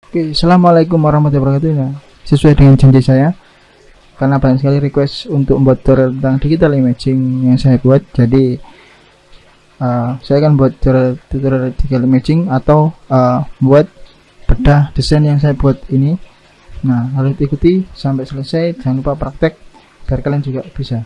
Oke, assalamualaikum warahmatullahi wabarakatuh. Nah, sesuai dengan janji saya, karena banyak sekali request untuk membuat tutorial tentang digital imaging yang saya buat, jadi saya akan buat tutorial digital imaging atau buat bedah desain yang saya buat ini. Nah, harus ikuti sampai selesai, jangan lupa praktek biar kalian juga bisa.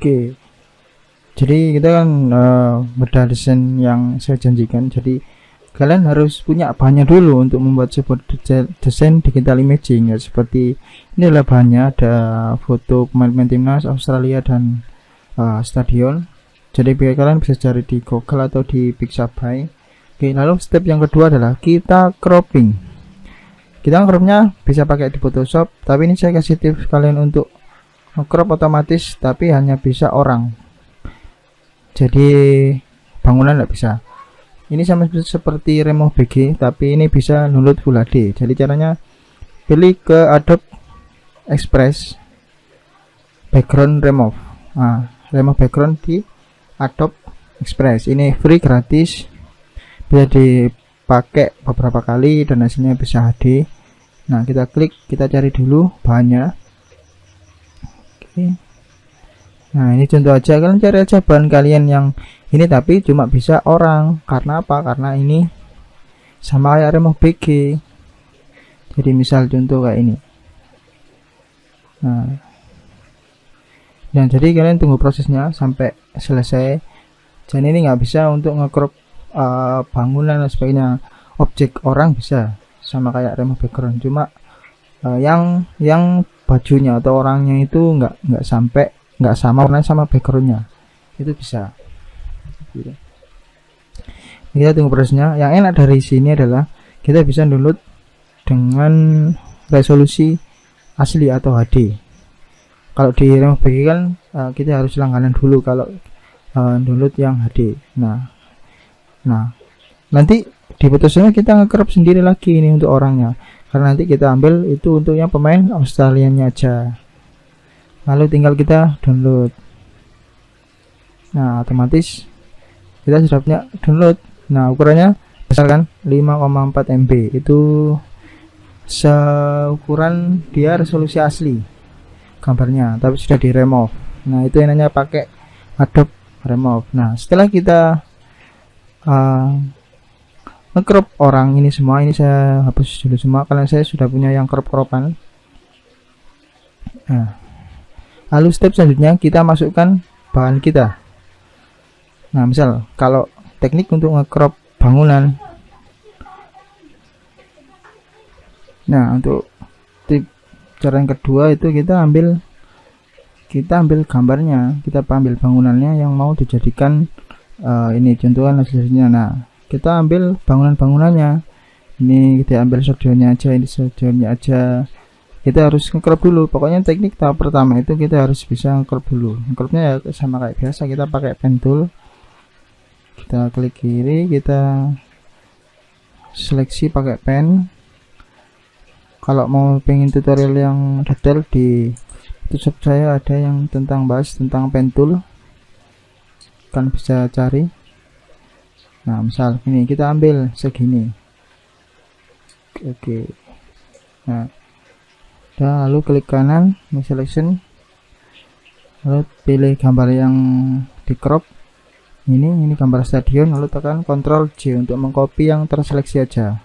Oke, jadi kita kan bedah desain yang saya janjikan. Jadi kalian harus punya bahannya dulu untuk membuat sebuah desain digital imaging ya. Seperti ini adalah bahannya, ada foto pemain timnas Australia dan stadion. Jadi biar kalian bisa cari di Google atau di Pixabay. Oke, lalu step yang kedua adalah kita cropping. Kita cropnya bisa pakai di Photoshop, tapi ini saya kasih tips kalian untuk crop otomatis, tapi hanya bisa orang, jadi bangunan tidak bisa. Ini sama seperti Remove BG, tapi ini bisa download Full HD. Jadi caranya pilih ke Adobe Express background remove. Remove background di Adobe Express ini free, gratis, bisa dipakai beberapa kali dan hasilnya bisa HD. Nah, kita klik, kita cari dulu bahannya. Nah, ini contoh aja, kalian cari aja bahan kalian yang ini, tapi cuma bisa orang. Karena apa? Karena ini sama kayak Remove BG. Jadi misal contoh kayak ini. Nah, dan jadi kalian tunggu prosesnya sampai selesai. Dan ini nggak bisa untuk nge-crop bangunan dan sebagainya. Objek orang bisa sama kayak Remove background, cuma yang bajunya atau orangnya itu nggak sama warnanya sama backgroundnya, itu bisa gitu. Kita tunggu prosesnya. Yang enak dari sini adalah kita bisa download dengan resolusi asli atau HD. Kalau di Remove BG kan kita harus langganan dulu kalau download yang HD. Nah nanti di Photoshopnya kita nge-crop sendiri lagi ini untuk orangnya, karena nanti kita ambil itu untuk yang pemain Australianya aja, lalu tinggal kita download. Nah, otomatis kita sudah punya download. Nah, ukurannya misalkan 5,4 MB, itu seukuran dia resolusi asli gambarnya, tapi sudah di remove. Nah, itu enaknya pakai Adobe Remove. Nah, setelah kita nge-crop orang ini semua, ini saya hapus dulu semua karena saya sudah punya yang crop-cropan. Nah, lalu step selanjutnya kita masukkan bahan kita. Nah, misal kalau teknik untuk nge-crop bangunan, nah untuk tip cara yang kedua itu kita ambil gambarnya, kita ambil bangunannya yang mau dijadikan ini contohan hasilnya. Nah, kita ambil bangunannya, ini kita ambil stadionnya aja, ini stadionnya aja. Kita harus nge-crop dulu. Pokoknya teknik tahap pertama itu kita harus bisa nge-crop dulu. Nge-cropnya ya sama kayak biasa, kita pakai pen tool, kita klik kiri, kita seleksi pakai pen. Kalau mau pengen tutorial yang detail di YouTube saya ada yang bahas tentang pen tool, kan bisa cari. Nah, misal ini kita ambil segini. Oke. Nah, lalu klik kanan, selection, lalu pilih gambar yang di crop. Ini gambar stadion, lalu tekan Ctrl J untuk mengcopy yang terseleksi aja.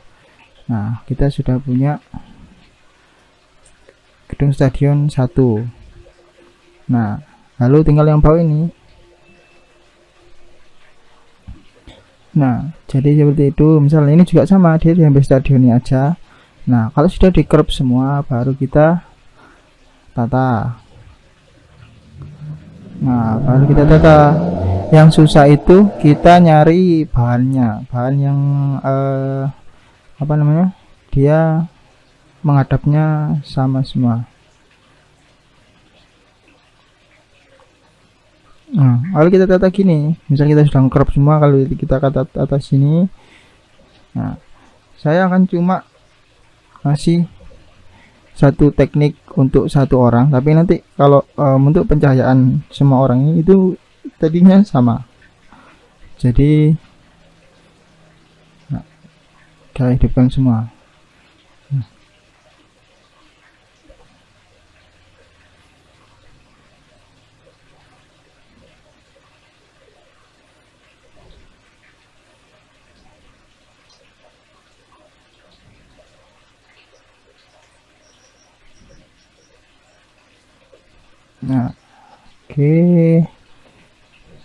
Nah, kita sudah punya gedung stadion 1. Nah, lalu tinggal yang bawah ini. Nah, jadi seperti itu. Misalnya ini juga sama, dia diambil stadionnya aja. Nah, kalau sudah di crop semua, baru kita tata. Nah, baru kita tata. Yang susah itu kita nyari bahannya, bahan yang apa namanya, dia menghadapnya sama semua. Nah, kalau kita tata gini, misal kita sudah crop semua, kalau kita kata atas sini, nah saya akan cuma ngasih satu teknik untuk satu orang, tapi nanti kalau untuk pencahayaan semua orang ini itu tadinya sama, jadi nah, kita hidupkan semua. Nah, oke,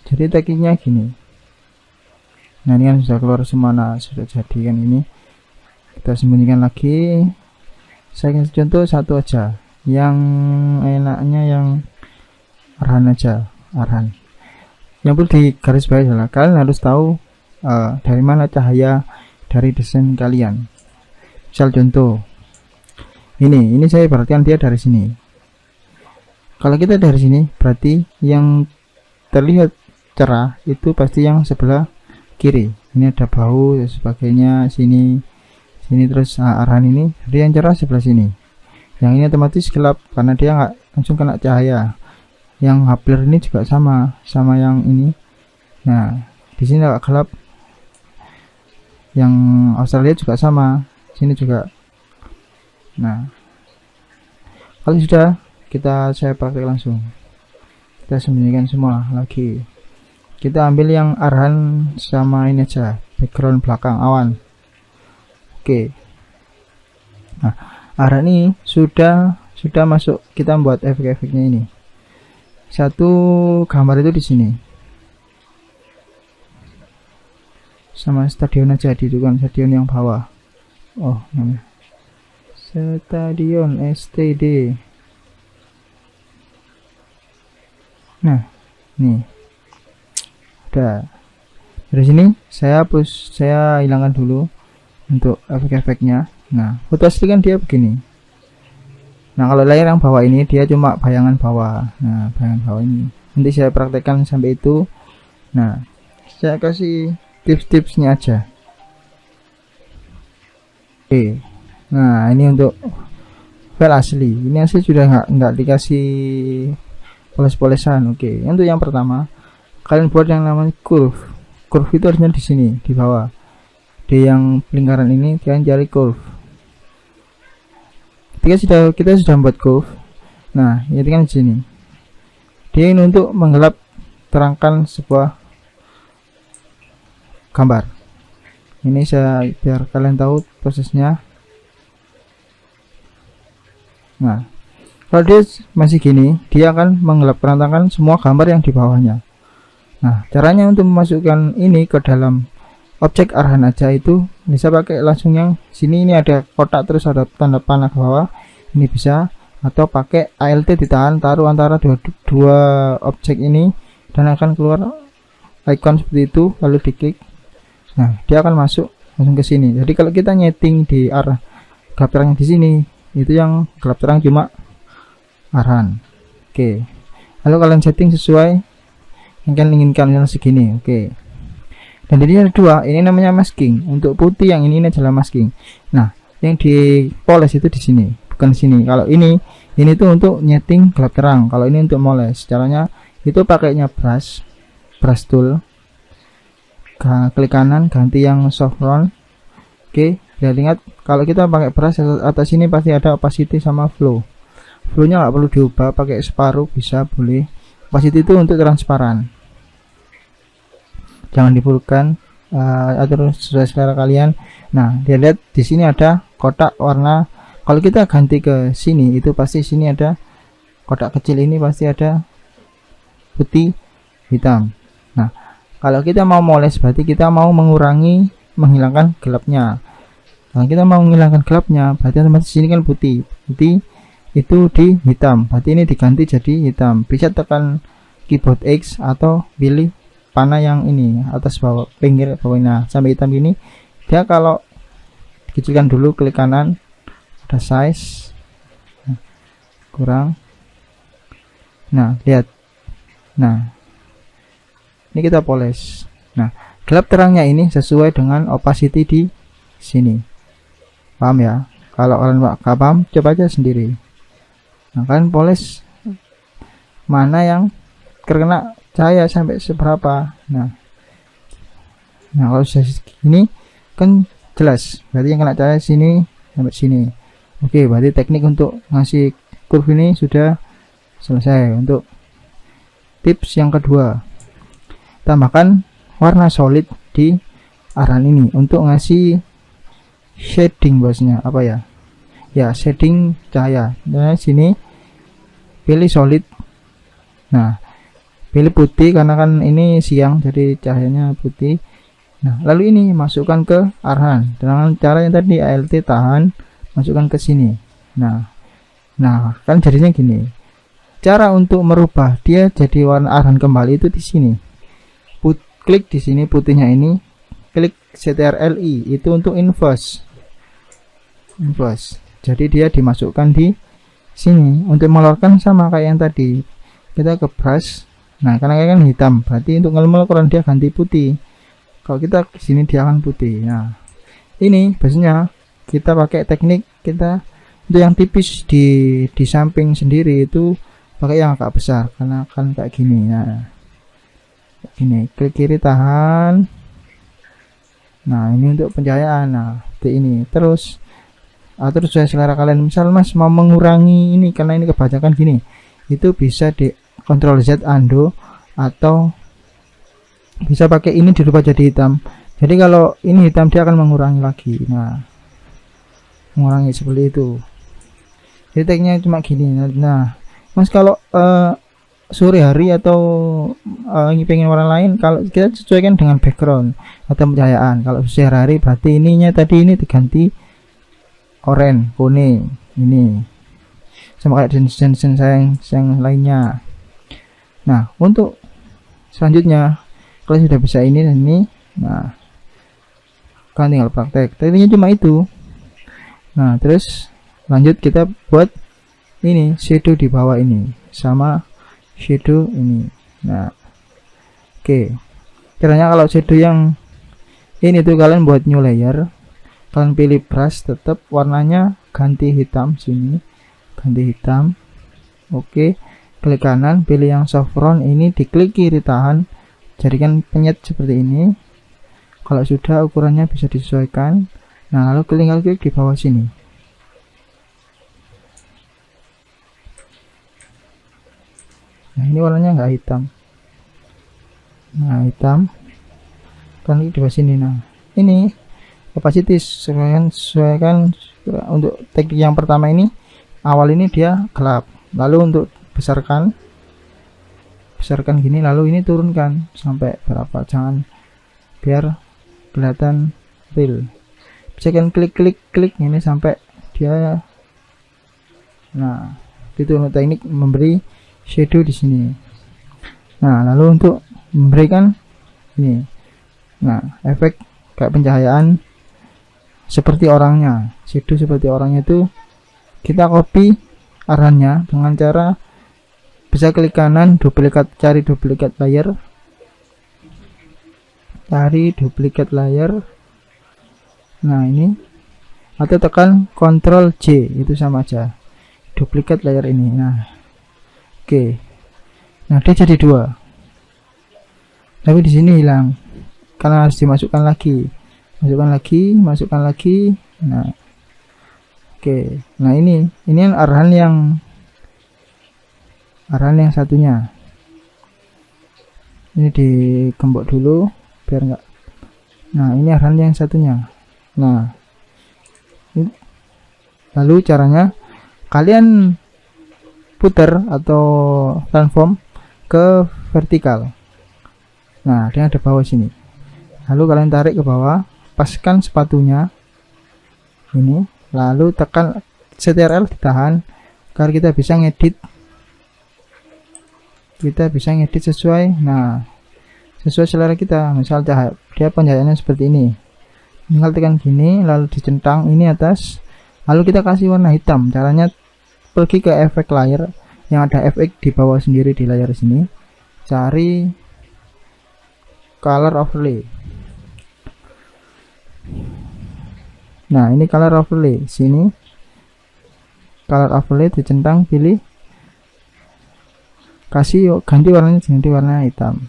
jadi tekniknya gini. Nah, ini kan sudah keluar semua. Nah, sudah jadi kan, ini kita sembunyikan lagi. Saya kasih contoh satu aja, yang enaknya yang arhan aja, arhan. Yang perlu di garis bawah adalah kalian harus tahu dari mana cahaya dari desain kalian. Misal contoh ini saya perhatikan dia dari sini. Kalau kita dari sini, berarti yang terlihat cerah itu pasti yang sebelah kiri. Ini ada bahu dan sebagainya, sini terus arahan ini, jadi yang cerah sebelah sini. Yang ini otomatis gelap karena dia nggak langsung kena cahaya. Yang Hubler ini juga sama yang ini. Nah, di sini agak gelap. Yang Australia juga sama, sini juga. Nah, kalau sudah saya praktek langsung, kita sembunyikan semua lagi. Kita ambil yang arahan sama ini aja, background belakang awan. Oke. Nah, arahan ini sudah masuk. Kita buat efek-efeknya ini. Satu gambar itu di sini. Sama stadion aja, di kan stadion yang bawah. Oh, namanya stadion STD. Nah, nih udah. Dari sini saya hapus, saya hilangkan dulu untuk efek-efeknya. Nah, foto asli kan dia begini. Nah, kalau layar yang bawah ini dia cuma bayangan bawah. Nah, bayangan bawah ini nanti saya praktekkan sampai itu. Nah, saya kasih tips-tipsnya aja. Oke. Nah, ini untuk file asli. Ini asli sudah nggak dikasih poles-polesan. Oke. Untuk yang pertama, kalian buat yang namanya curve. Curve itu harusnya di sini, di bawah. Di yang lingkaran ini kalian cari curve. Ketika kita sudah membuat curve, nah ini kan di sini. Dia ini untuk menggelap terangkan sebuah gambar. Ini saya biar kalian tahu prosesnya. Nah, kalau dia masih gini, dia akan menggelap terangkan semua gambar yang di bawahnya. Nah, caranya untuk memasukkan ini ke dalam objek arahan aja itu bisa pakai langsung yang sini. Ini ada kotak terus ada tanda panah ke bawah, ini bisa. Atau pakai ALT ditahan, taruh antara dua objek ini dan akan keluar icon seperti itu, lalu diklik. Nah, dia akan masuk langsung ke sini. Jadi kalau kita nyeting di arah gelap terang di sini, itu yang gelap terang cuma arahan. Oke. Lalu kalian setting sesuai yang kalian inginkan, yang segini. Oke. Dan ini ada dua, ini namanya masking. Untuk putih yang ini adalah masking. Nah, yang di poles itu di sini, bukan di sini. Kalau ini tuh untuk nyeting gelap terang. Kalau ini untuk moles. Caranya itu pakainya brush tool. Klik kanan, ganti yang soft round. Oke, biar ingat kalau kita pakai brush atas sini pasti ada opacity sama flow. Flow-nya nggak perlu diubah, pakai separuh bisa, boleh. Opacity itu untuk transparan. Jangan dipurkan, atur sesuai selera kalian. Nah, dia lihat di sini ada kotak warna. Kalau kita ganti ke sini, itu pasti sini ada kotak kecil, ini pasti ada putih hitam. Nah, kalau kita mau moles berarti kita mau menghilangkan gelapnya. Kalau kita mau menghilangkan gelapnya berarti otomatis sini kan putih itu di hitam, berarti ini diganti jadi hitam. Bisa tekan keyboard X atau pilih panah yang ini atas bawah, pinggir bawah. Nah sampai hitam ini dia kalau dikecilkan dulu, klik kanan, ada size, kurang. Nah lihat, nah ini kita poles. Nah gelap terangnya ini sesuai dengan opacity di sini, paham ya? Kalau kalian nggak paham, coba aja sendiri. Nah kalian poles mana yang terkena cahaya sampai seberapa. Nah kalau sudah ini kan jelas, berarti yang kena cahaya sini sampai sini. Oke, berarti teknik untuk ngasih curve ini sudah selesai. Untuk tips yang kedua, tambahkan warna solid di arahan ini untuk ngasih shading, bosnya apa ya, shading cahaya. Nah sini pilih solid, nah pilih putih karena kan ini siang jadi cahayanya putih. Nah lalu ini masukkan ke arahan dengan cara yang tadi, ALT tahan, masukkan ke sini. Nah kan jadinya gini. Cara untuk merubah dia jadi warna arahan kembali itu di sini. Klik di sini putihnya ini, klik CTRL-I itu untuk inverse. Jadi dia dimasukkan di sini. Untuk mengeluarkan sama kayak yang tadi, kita ke brush. Nah karena kan hitam, berarti untuk ngeluarkan dia ganti putih. Kalau kita ke sini dia akan putih. Nah ini biasanya kita pakai teknik, kita untuk yang tipis di samping sendiri itu pakai yang agak besar, karena kan kayak gini. Nah ini klik kiri tahan. Nah ini untuk pencahayaan. Nah ini terus atur sesuai selera kalian. Misal mas mau mengurangi ini karena ini kebanyakan gini, itu bisa di Ctrl Z undo, atau bisa pakai ini dirubah jadi hitam. Jadi kalau ini hitam dia akan mengurangi lagi. Nah mengurangi seperti itu. Jadi tekniknya cuma gini. Nah mas kalau sore hari atau ini pengen warna lain, kalau kita sesuaikan dengan background atau pencahayaan. Kalau sore hari berarti ininya tadi ini diganti oranye, kuning, ini sama kayak desain yang lainnya. Nah untuk selanjutnya kalian sudah bisa ini dan ini. Nah kan tinggal praktek, tekniknya cuma itu. Nah terus lanjut kita buat ini shadow di bawah ini sama shadow ini. Nah oke, caranya kalau shadow yang ini tuh kalian buat new layer, kalian pilih brush, tetap warnanya ganti hitam sini, ganti hitam. Oke, klik kanan, pilih yang soft round ini, diklik kiri tahan, jadikan penyet seperti ini. Kalau sudah ukurannya bisa disesuaikan. Nah lalu klik di bawah sini. Nah ini warnanya enggak hitam. Nah hitam kan di bawah sini. Nah ini opacity sesuaikan untuk teknik yang pertama ini. Awal ini dia gelap, lalu untuk besarkan gini, lalu ini turunkan sampai berapa, jangan biar kelihatan real. Bisa kan klik ini sampai dia. Nah itu untuk teknik memberi shadow di sini. Nah lalu untuk memberikan ini, nah efek kayak pencahayaan seperti orangnya, shadow seperti orangnya itu kita copy arahannya dengan cara bisa klik kanan, cari duplikat layer, nah ini, atau tekan Ctrl J, itu sama aja, duplikat layer ini. Nah oke, nah dia jadi 2, tapi di sini hilang karena harus dimasukkan lagi, masukkan lagi. Nah oke, nah ini arahan yang satunya ini digembok dulu biar enggak. Nah ini arahan yang satunya. Nah lalu caranya kalian putar atau transform ke vertikal. Nah dia ada bawah sini, lalu kalian tarik ke bawah, paskan sepatunya ini, lalu tekan CTRL ditahan agar kita bisa ngedit sesuai. Nah sesuai selera kita. Misal cahaya dia pencahayaannya seperti ini, tinggal tekan gini lalu dicentang ini atas, lalu kita kasih warna hitam. Caranya pergi ke efek layer yang ada efek di bawah sendiri di layar sini, cari color overlay. Nah ini color overlay, sini color overlay dicentang, pilih, kasih ganti warnanya ganti warna hitam.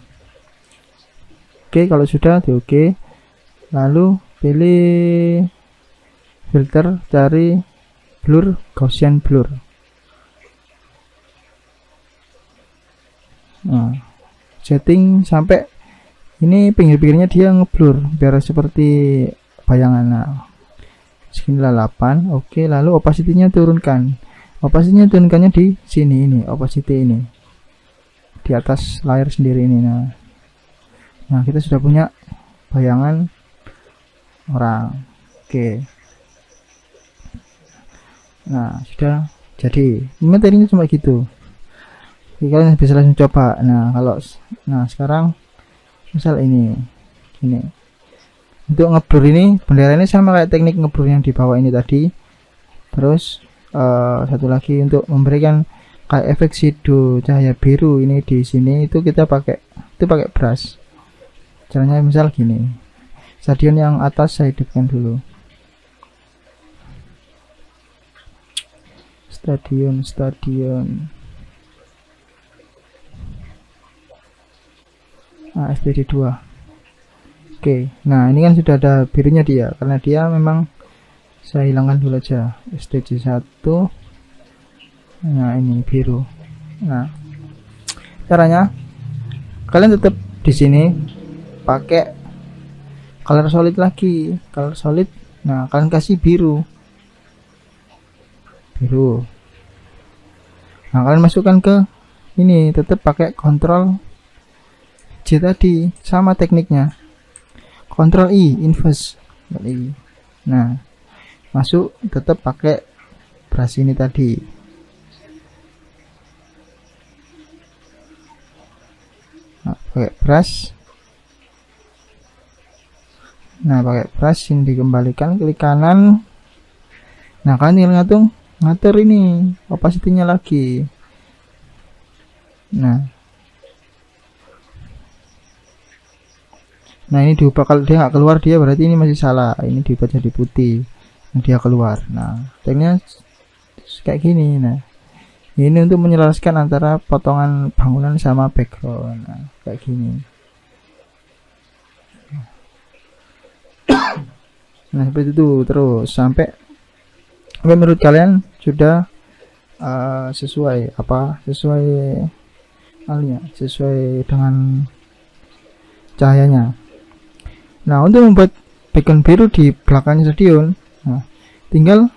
Oke, kalau sudah di oke, lalu pilih filter, cari blur, Gaussian blur. Nah, setting sampai ini pinggir-pinggirnya dia ngeblur biar seperti bayangan. Nah, seginilah 8. Oke, lalu opacity-nya turunkan. Opacity-nya turunkannya di sini, ini opacity ini di atas layar sendiri ini. Nah kita sudah punya bayangan orang. Oke, nah sudah jadi. Materinya cuma gitu. Oke, kalian bisa langsung coba. Nah sekarang misal ini untuk ngeblur ini, bendera ini sama kayak teknik ngeblur yang di bawah ini tadi. Terus satu lagi untuk memberikan kayak efek shadow cahaya biru ini di sini, itu kita pakai brush. Caranya misal gini, stadion yang atas saya hidupkan dulu, stadion SPD 2. Oke, nah ini kan sudah ada birunya dia, karena dia memang saya hilangkan dulu aja STJ 1. Nah ini biru. Nah caranya kalian tetap di sini pakai color solid lagi, color solid. Nah kalian kasih biru. Nah kalian masukkan ke ini, tetap pakai Ctrl J tadi, sama tekniknya. Ctrl I inverse. Nah masuk, tetap pakai brush ini tadi. Nah, pakai brush. Nah pakai brush ini dikembalikan, klik kanan. Nah kalian tinggal ngatur ini opacity-nya lagi. Nah ini diubah, kalau dia nggak keluar dia berarti ini masih salah. Ini diubah jadi putih, dia keluar. Nah tekniknya kayak gini. Nah ini untuk menyelaraskan antara potongan bangunan sama background. Nah kayak gini. Nah seperti itu terus sampai menurut kalian sudah sesuai dengan cahayanya. Nah untuk membuat background biru di belakang stadion, nah tinggal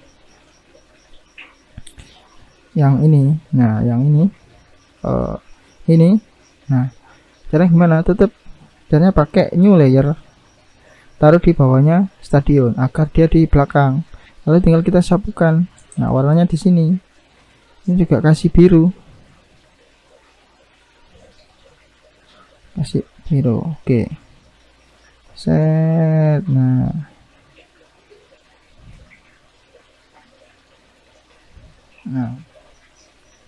yang ini. Nah yang ini nah caranya gimana? Tetap caranya pakai new layer, taruh di bawahnya stadion agar dia di belakang, lalu tinggal kita sapukan. Nah warnanya di sini, ini juga kasih biru, oke. Set. Nah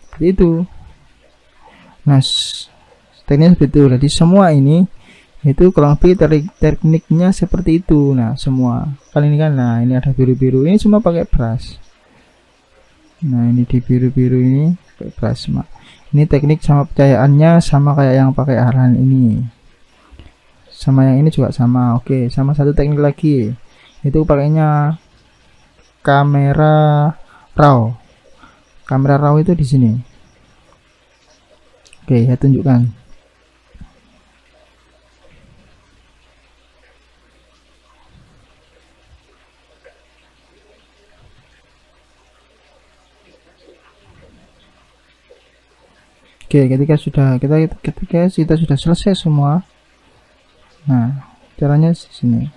seperti itu. Nah tekniknya seperti itu. Jadi semua ini itu kurang lebih tekniknya seperti itu. Nah semua kali ini kan, nah ini ada biru-biru, ini cuma pakai brush. Nah ini di biru-biru ini pakai brush. Ini teknik sama pencahayaannya sama kayak yang pakai arahan ini, sama yang ini juga sama. Oke, sama satu teknik lagi, itu pakainya kamera raw. Kamera raw itu di sini. Oke, saya tunjukkan. Oke, ketika kita sudah selesai semua, nah caranya di sini.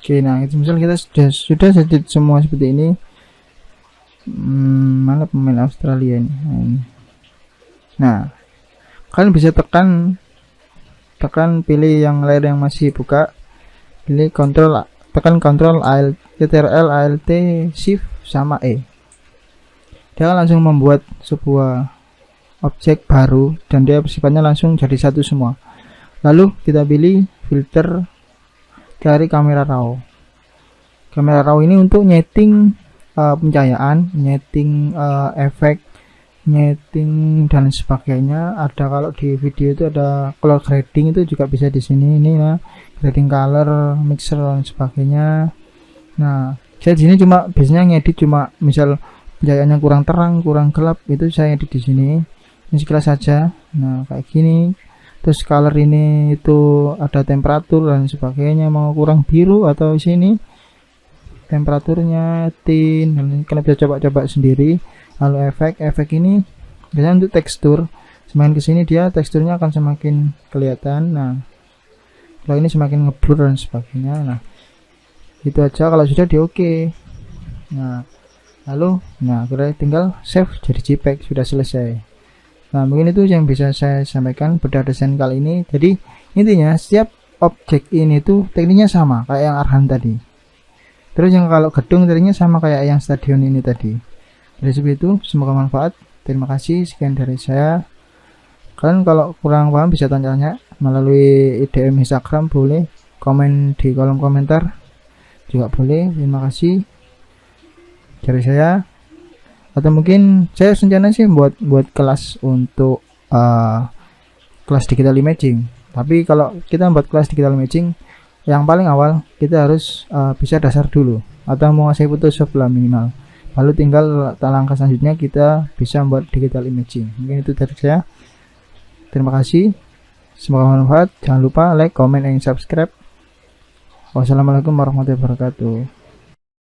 Oke, nah itu misal kita sudah edit semua seperti ini. Mana pemain Australia ini? Nah, kalian bisa tekan pilih yang layar yang masih buka, pilih tekan Ctrl Alt Ctrl Alt Shift sama E. Dia akan langsung membuat sebuah objek baru dan dia sifatnya langsung jadi satu semua. Lalu kita pilih filter dari kamera raw. Kamera raw ini untuk nyeting pencahayaan, nyeting efek, nyeting dan sebagainya. Ada kalau di video itu ada color grading, itu juga bisa di sini. Ini ya, grading color, mixer dan sebagainya. Nah, saya di sini cuma biasanya ngedit cuma misal pencahayaannya kurang terang, kurang gelap, itu saya edit di sini. Ini sekilas saja. Nah, kayak gini. Terus color ini itu ada temperatur dan sebagainya, mau kurang biru atau sini temperaturnya, tint, dan kalian bisa coba-coba sendiri. Lalu efek ini biasanya untuk tekstur, semakin kesini dia teksturnya akan semakin kelihatan. Nah, kalau ini semakin ngeblur dan sebagainya. Nah, itu aja kalau sudah di oke. Nah, lalu kita tinggal save jadi JPEG, sudah selesai. Nah, mungkin itu yang bisa saya sampaikan pada desain kali ini. Jadi intinya setiap objek ini tuh tekniknya sama kayak yang Arhan tadi. Terus yang kalau gedung tekniknya sama kayak yang stadion ini tadi. Dari seperti itu, semoga manfaat. Terima kasih, sekian dari saya. Kalian kalau kurang paham bisa tanya-tanya melalui DM Instagram, boleh komen di kolom komentar juga boleh. Terima kasih dari saya. Atau mungkin saya rencana sih buat kelas untuk kelas digital imaging. Tapi kalau kita buat kelas digital imaging, yang paling awal kita harus bisa dasar dulu atau menguasai Photoshop lah minimal. Lalu tinggal langkah selanjutnya kita bisa membuat digital imaging. Mungkin itu dari saya. Terima kasih. Semoga bermanfaat. Jangan lupa like, comment, and subscribe. Wassalamualaikum warahmatullahi wabarakatuh.